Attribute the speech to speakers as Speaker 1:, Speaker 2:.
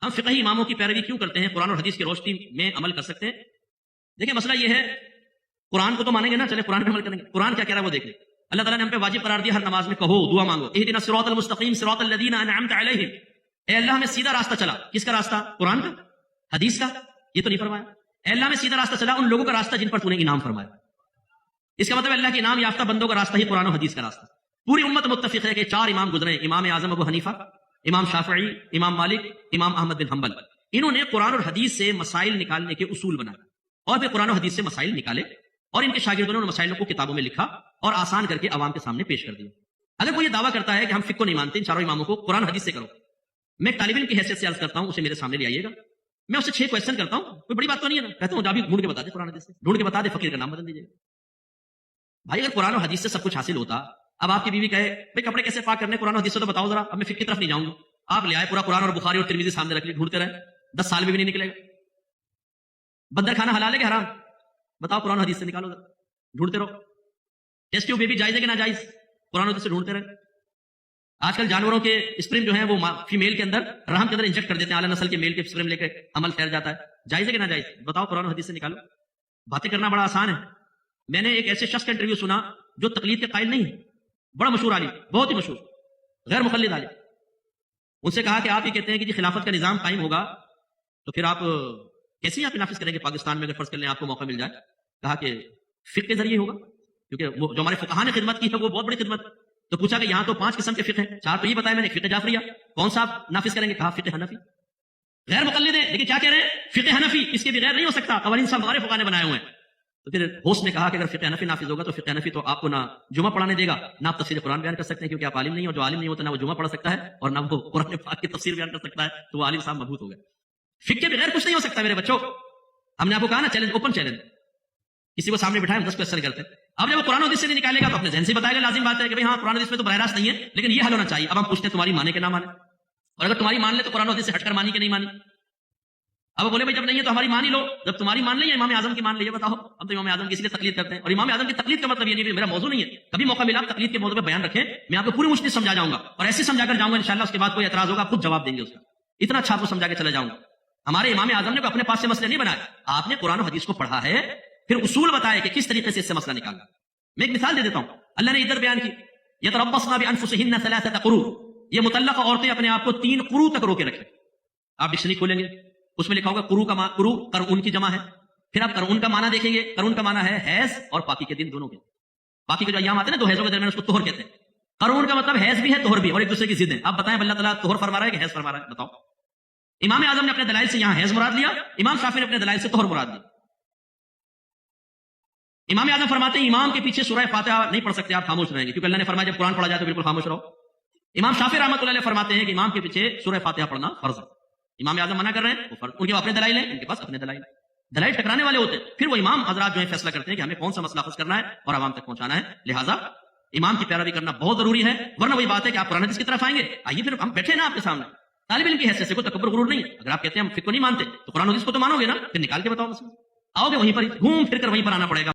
Speaker 1: ہم فقہی اماموں کی پیروی کیوں کرتے ہیں؟ قرآن اور حدیث کی روشنی میں عمل کر سکتے ہیں؟ دیکھیں مسئلہ یہ ہے، قرآن کو تو مانیں گے نا، چلے قرآن پہ عمل کریں گے. قرآن کیا کہہ رہا ہے وہ دیکھ لیں. اللہ تعالیٰ نے ہم پہ واجب قرار دیا ہر نماز میں کہو، دعا مانگو، اہدنا الصراط المستقیم صراط الذین انعمت علیہم. اے اللہ ہمیں سیدھا راستہ چلا. کس کا راستہ؟ قرآن کا، حدیث کا؟ یہ تو نہیں فرمایا. اے اللہ ہمیں سیدھا راستہ چلا، ان لوگوں کا راستہ جن پر تو نے انعام فرمایا. اس کا مطلب اللہ کے انعام یافتہ بندوں کا راستہ ہی قرآن و حدیث کا راستہ. پوری امت متفق ہے کہ 4 امام گزرے، امام اعظم ابو حنیفہ، امام شافعی، امام مالک، امام احمد بن حنبل. انہوں نے قرآن اور حدیث سے مسائل نکالنے کے اصول بنائے اور پھر قرآن و حدیث سے مسائل نکالے اور ان کے شاگردوں نے ان مسائلوں کو کتابوں میں لکھا اور آسان کر کے عوام کے سامنے پیش کر دیا. اگر کوئی یہ دعویٰ کرتا ہے کہ ہم فقہ کو نہیں مانتے، ان 4 اماموں کو قرآن حدیث سے کرو، میں ایک طالب علم کی حیثیت سے عرض کرتا ہوں، اسے میرے سامنے لے آئیے گا، میں اسے 6 کویشچن کرتا ہوں، کوئی بڑی بات تو نہیں ہے نا، کہتا ہوں جا بھی ڈھونڈ کے بتا دے قرآن حدیث سے، ڈھونڈ کے بتا دے، فقیر کا نام بدل دیجیے. بھائی اگر قرآن و حدیث سے سب کچھ حاصل ہوتا، اب آپ کی بیوی کہے بھائی کپڑے کیسے پاک کرنے، قرآن و حدیث سے تو بتاؤ ذرا، اب میں فقہ کی طرف نہیں جاؤں گا. آپ لے آئے پورا قرآن اور بخاری اور ترمذی سامنے رکھ لی، ڈھونڈتے رہے، 10 سال میں بھی نہیں نکلے گا. بندر کھانا حلال ہے کہ حرام؟ بتاؤ قرآن حدیث سے نکالو ذرا، ڈھونڈتے رہو. ٹیسٹ ٹیوب بیبی جائز ہے کہ ناجائز؟ قرآن حدیث سے ڈھونڈتے رہے. آج کل جانوروں کے اسپرم جو ہیں وہ فیمیل کے اندر رحم کے اندر انجیکٹ کر دیتے ہیں، اعلیٰ نسل کے میل کے اسپرم لے کے عمل ٹھہر جاتا ہے. جائز ہے کہ ناجائز؟ بتاؤ قرآن حدیث سے نکالو. باتیں کرنا بڑا آسان ہے. میں نے ایک ایسے شخص کا انٹرویو سنا جو تقلید کے قائل نہیں ہے، بڑا مشہور عالم، بہت ہی مشہور، غیر مقلد عالم. ان سے کہا کہ آپ یہ کہتے ہیں کہ جی خلافت کا نظام قائم ہوگا تو پھر آپ کیسے آپ نافذ کریں گے پاکستان میں، اگر فرض کر لیں آپ کو موقع مل جائے؟ کہا کہ فقہ کے ذریعے ہوگا، کیونکہ جو ہمارے فقہاء نے خدمت کی ہے وہ بہت بڑی خدمت. تو پوچھا کہ یہاں تو 5 قسم کے فقہ ہیں، 4 تو یہ بتایا میں نے، فقہ جعفریہ، کون سا آپ نافذ کریں گے؟ کہا فقہ حنفی. غیر مقلد ہے لیکن کیا کہہ رہے ہیں؟ فقہ حنفی، اس کے بغیر نہیں ہو سکتا، قوانین سب ہمارے فقہاء نے بنائے ہوئے ہیں. تو پھر ہوسٹ نے کہا کہ اگر فقہ حنفی نافذ ہوگا تو فقہ حنفی تو آپ کو نہ جمعہ پڑھانے دے گا، نہ آپ تفسیر قرآن بیان کر سکتے ہیں کیونکہ آپ عالم نہیں، اور جو عالم نہیں ہوتا نہ وہ جمعہ پڑھ سکتا ہے اور نہ وہ قرآن پاک کی تفسیر بیان کر سکتا ہے، تو وہ عالم صاحب مبہوت ہو گئے. فقہ کے بغیر کچھ نہیں ہو سکتا میرے بچوں. ہم نے آپ کو کہا نا چیلنج، اوپن چیلنج، کسی کو سامنے بٹھائے 10 کویشچن کرتے ہیں. اب جب وہ قرآن حدیث سے نہیں نکالے گا تو اپنے ذہن سے بتائے گا، لازم بات ہے کہ ہاں قرآن حدیث میں تو براہ راست نہیں ہے لیکن یہ حل ہونا چاہیے. اب ہم پوچھتے ہیں تمہاری مانے کہ نہ مانے، اور اگر تمہاری مان لے تو قرآن حدیث سے ہٹ کر مانی کہ نہیں مانی؟ اب بولے بھائی جب نہیں ہے تو ہماری مان ہی لو، جب تمہاری مان لیں یا امام اعظم کی مان لیں، یہ بتاؤ. ہم تو امام اعظم کی اس لیے تقلید کرتے ہیں، اور امام اعظم کی تقلید کا مطلب یہ نہیں، میرا موضوع نہیں ہے، کبھی موقع ملا تقلید کے موضوع پہ بیان رکھیں، میں آپ کو پوری مشکل سمجھا جاؤں گا اور ایسے سمجھا کر جاؤں گا انشاءاللہ اس کے بعد کوئی اعتراض ہوگا خود جواب دیں گے اس کا. اتنا اچھا آپ کو سمجھا کے چلا جاؤں گا. ہمارے امام اعظم نے کوئی اپنے پاس سے مسئلہ نہیں بنایا، آپ نے قرآن و حدیث کو پڑھا ہے، پھر اصول بتائے کہ کس طریقے سے اس سے مسئلہ نکالنا. میں ایک مثال دے دیتا ہوں. اللہ نے ادھر بیان کی یتربصن بانفسہن 3 قروء، یہ مطلقہ عورتیں اپنے آپ کو 3 قروء تک روکے رکھیں. آپ ڈکشنری کھولیں گے اس میں لکھا ہوگا قروء کا قروء قرؤن کی جمع ہے. پھر آپ قرؤن کا معنی دیکھیں گے، قرؤن کا معنی ہے حیض اور پاکی کے دن دونوں کے. پاکی کے جو ایام آتے ہیں نا 2 حیضوں کے درمیان اس کو طہر کہتے ہیں. قرؤن کا مطلب حیض بھی ہے طہر بھی، اور ایک دوسرے کی ضد ہے. آپ بتائیں اللہ تعالیٰ طہر فرما رہا ہے کہ حیض فرما رہا ہے؟ بتاؤ. امام اعظم نے اپنے دلائل سے یہاں حیض مراد لیا، امام شافعی نے اپنے دلائل سے طہر مراد لیا. امام اعظم فرماتے ہیں امام کے پیچھے سورہ فاتحہ نہیں پڑھ سکتے، آپ خاموش رہیں گے کیونکہ اللہ نے فرمایا جب قرآن پڑھا جائے تو بالکل خاموش رہو. امام شافعی رحمۃ اللہ علیہ فرماتے ہیں کہ امام کے پیچھے سورہ فاتحہ پڑھنا فرض ہے. امام اعظم منع کر رہے ہیں، وہ فرض، ان کے اپنے دلائل ہیں، ان کے پاس اپنے دلائل ہیں. دلائل ٹکرانے والے ہوتے ہیں، پھر وہ امام حضرات جو ہے فیصلہ کرتے ہیں کہ ہمیں کون سا مسئلہ حل کرنا ہے اور عوام تک پہنچانا ہے. لہٰذا امام کی پیروی کرنا بہت ضروری ہے، ورنہ وہی بات ہے کہ آپ قرآن حدیث کی طرف آئیں گے. آئیے پھر ہم بیٹھے نا آپ کے سامنے، طالب علم کی حیثیت سے کوئی تکبر غرور نہیں ہے. اگر آپ کہتے ہیں ہم فقہ کو نہیں مانتے تو قرآن حدیث کو تو مانو گے نا، پھر نکال کے بتاؤ مسئلہ. آؤ گے وہیں پر گھوم پھر کر وہیں پر آنا پڑے گا.